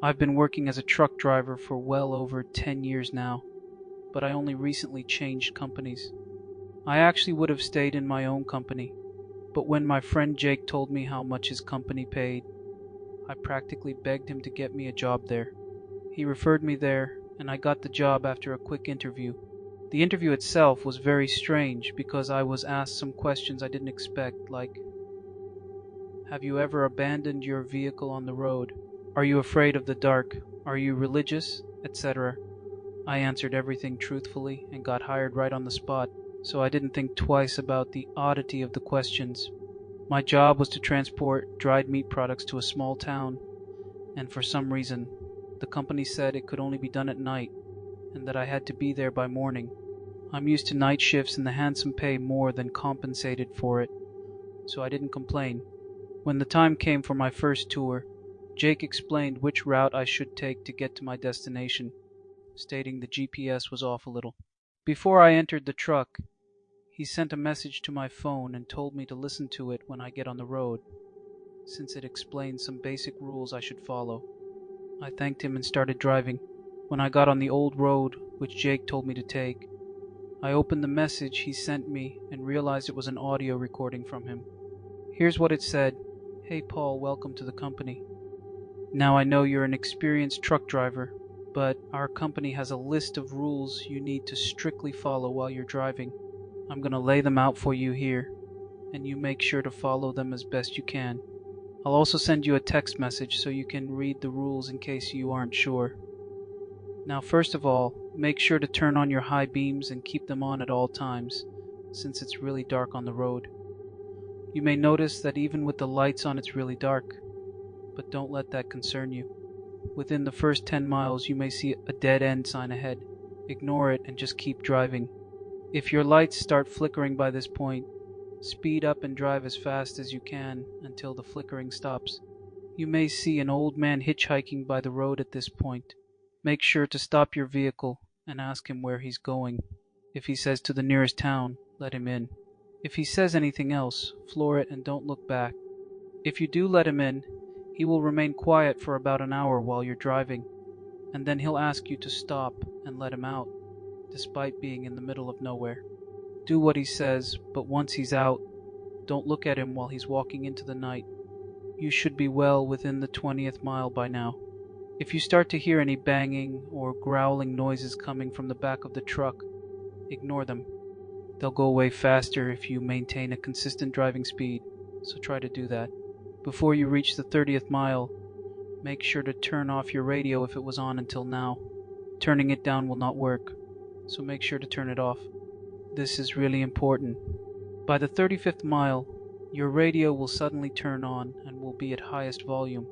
I've been working as a truck driver for well over 10 years now, but I only recently changed companies. I actually would have stayed in my own company, but when my friend Jake told me how much his company paid, I practically begged him to get me a job there. He referred me there, and I got the job after a quick interview. The interview itself was very strange because I was asked some questions I didn't expect, like, have you ever abandoned your vehicle on the road? Are you afraid of the dark? Are you religious? Etc. I answered everything truthfully and got hired right on the spot, so I didn't think twice about the oddity of the questions. My job was to transport dried meat products to a small town, and for some reason, the company said it could only be done at night, and that I had to be there by morning. I'm used to night shifts and the handsome pay more than compensated for it, so I didn't complain. When the time came for my first tour, Jake explained which route I should take to get to my destination, stating the GPS was off a little. Before I entered the truck, he sent a message to my phone and told me to listen to it when I get on the road, since it explained some basic rules I should follow. I thanked him and started driving. When I got on the old road, which Jake told me to take, I opened the message he sent me and realized it was an audio recording from him. Here's what it said. Hey Paul, welcome to the company. Now I know you're an experienced truck driver, but our company has a list of rules you need to strictly follow while you're driving. I'm going to lay them out for you here, and you make sure to follow them as best you can. I'll also send you a text message so you can read the rules in case you aren't sure. Now first of all, make sure to turn on your high beams and keep them on at all times, since it's really dark on the road. You may notice that even with the lights on it's really dark, but don't let that concern you. Within the first 10 miles you may see a dead end sign ahead. Ignore it and just keep driving. If your lights start flickering by this point, speed up and drive as fast as you can until the flickering stops. You may see an old man hitchhiking by the road at this point. Make sure to stop your vehicle and ask him where he's going. If he says to the nearest town, let him in. If he says anything else, floor it and don't look back. If you do let him in, he will remain quiet for about an hour while you're driving, and then he'll ask you to stop and let him out, despite being in the middle of nowhere. Do what he says, but once he's out, don't look at him while he's walking into the night. You should be well within the 20th mile by now. If you start to hear any banging or growling noises coming from the back of the truck, ignore them. They'll go away faster if you maintain a consistent driving speed, so try to do that. Before you reach the 30th mile, make sure to turn off your radio if it was on until now. Turning it down will not work, so make sure to turn it off. This is really important. By the 35th mile, your radio will suddenly turn on and will be at highest volume.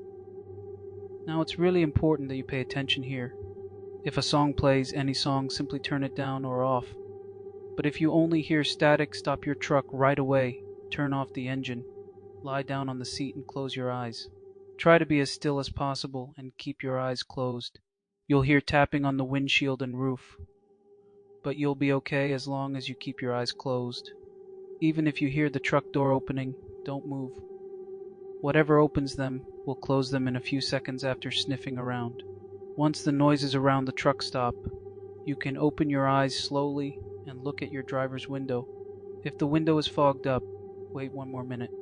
Now it's really important that you pay attention here. If a song plays, any song, simply turn it down or off. But if you only hear static, stop your truck right away, turn off the engine, lie down on the seat and close your eyes. Try to be as still as possible and keep your eyes closed. You'll hear tapping on the windshield and roof, but you'll be okay as long as you keep your eyes closed. Even if you hear the truck door opening, don't move. Whatever opens them will close them in a few seconds after sniffing around. Once the noises around the truck stop, you can open your eyes slowly and look at your driver's window. If the window is fogged up, wait 1 more minute.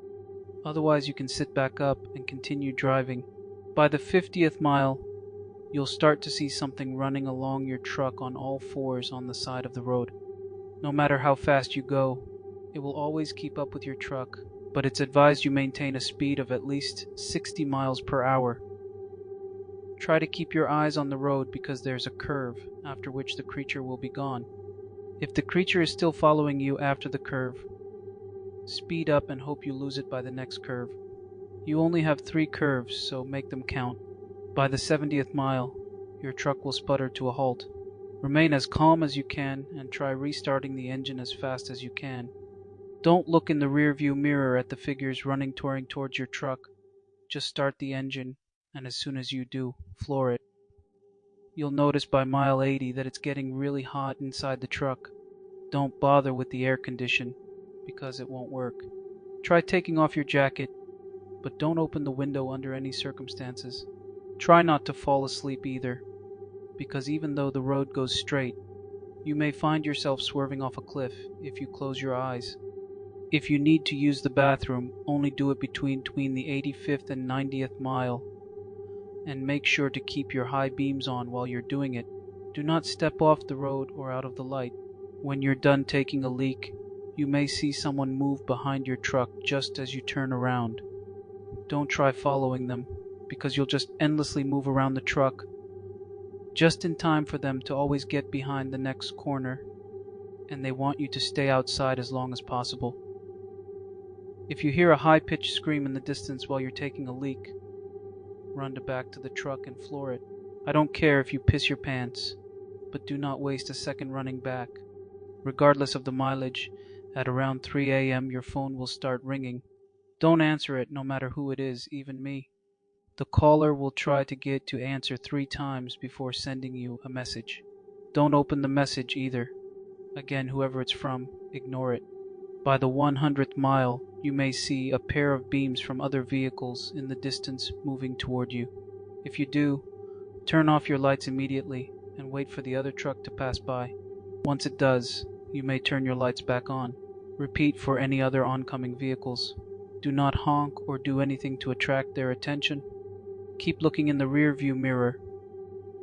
Otherwise you can sit back up and continue driving. By the 50th mile, you'll start to see something running along your truck on all fours on the side of the road. No matter how fast you go, it will always keep up with your truck, but it's advised you maintain a speed of at least 60 miles per hour. Try to keep your eyes on the road because there's a curve, after which the creature will be gone. If the creature is still following you after the curve, speed up and hope you lose it by the next curve. You only have 3 curves, so make them count. By the 70th mile, your truck will sputter to a halt. Remain as calm as you can and try restarting the engine as fast as you can. Don't look in the rearview mirror at the figures running touring towards your truck. Just start the engine, and as soon as you do, floor it. You'll notice by mile 80 that it's getting really hot inside the truck. Don't bother with the air condition, because it won't work. Try taking off your jacket, but don't open the window under any circumstances. Try not to fall asleep either, because even though the road goes straight, you may find yourself swerving off a cliff if you close your eyes. If you need to use the bathroom, only do it between the 85th and 90th mile, and make sure to keep your high beams on while you're doing it. Do not step off the road or out of the light. When you're done taking a leak, you may see someone move behind your truck just as you turn around. Don't try following them, because you'll just endlessly move around the truck, just in time for them to always get behind the next corner, and they want you to stay outside as long as possible. If you hear a high-pitched scream in the distance while you're taking a leak, run back to the truck and floor it. I don't care if you piss your pants, but do not waste a second running back. Regardless of the mileage, at around 3 a.m. your phone will start ringing. Don't answer it, no matter who it is, even me. The caller will try to get to answer 3 times before sending you a message. Don't open the message either. Again, whoever it's from, ignore it. By the 100th mile, you may see a pair of beams from other vehicles in the distance moving toward you. If you do, turn off your lights immediately and wait for the other truck to pass by. Once it does, you may turn your lights back on. Repeat for any other oncoming vehicles. Do not honk or do anything to attract their attention. Keep looking in the rear view mirror,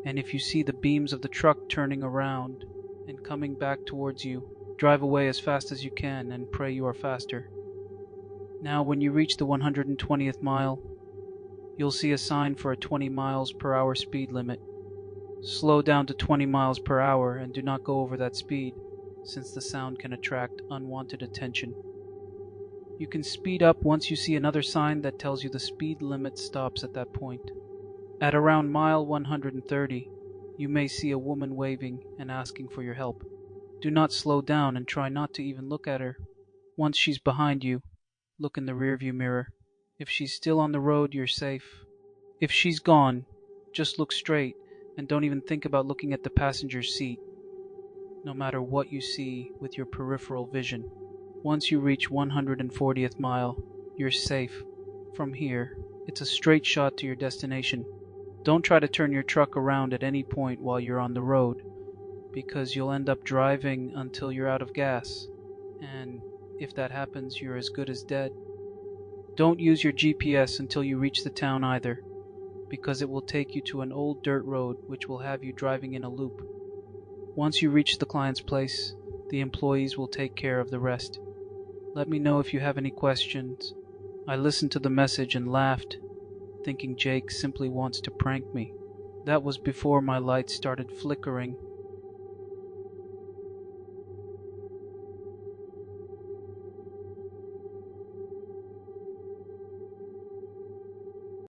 and if you see the beams of the truck turning around and coming back towards you, drive away as fast as you can and pray you are faster. Now, when you reach the 120th mile, you'll see a sign for a 20 miles per hour speed limit. Slow down to 20 miles per hour and do not go over that speed, since the sound can attract unwanted attention. You can speed up once you see another sign that tells you the speed limit stops at that point. At around mile 130, you may see a woman waving and asking for your help. Do not slow down and try not to even look at her. Once she's behind you, look in the rearview mirror. If she's still on the road, you're safe. If she's gone, just look straight and don't even think about looking at the passenger's seat, no matter what you see with your peripheral vision. Once you reach 140th mile, you're safe. From here, it's a straight shot to your destination. Don't try to turn your truck around at any point while you're on the road, because you'll end up driving until you're out of gas, and if that happens, you're as good as dead. Don't use your GPS until you reach the town either, because it will take you to an old dirt road which will have you driving in a loop. Once you reach the client's place, the employees will take care of the rest. Let me know if you have any questions. I listened to the message and laughed, thinking Jake simply wants to prank me. That was before my lights started flickering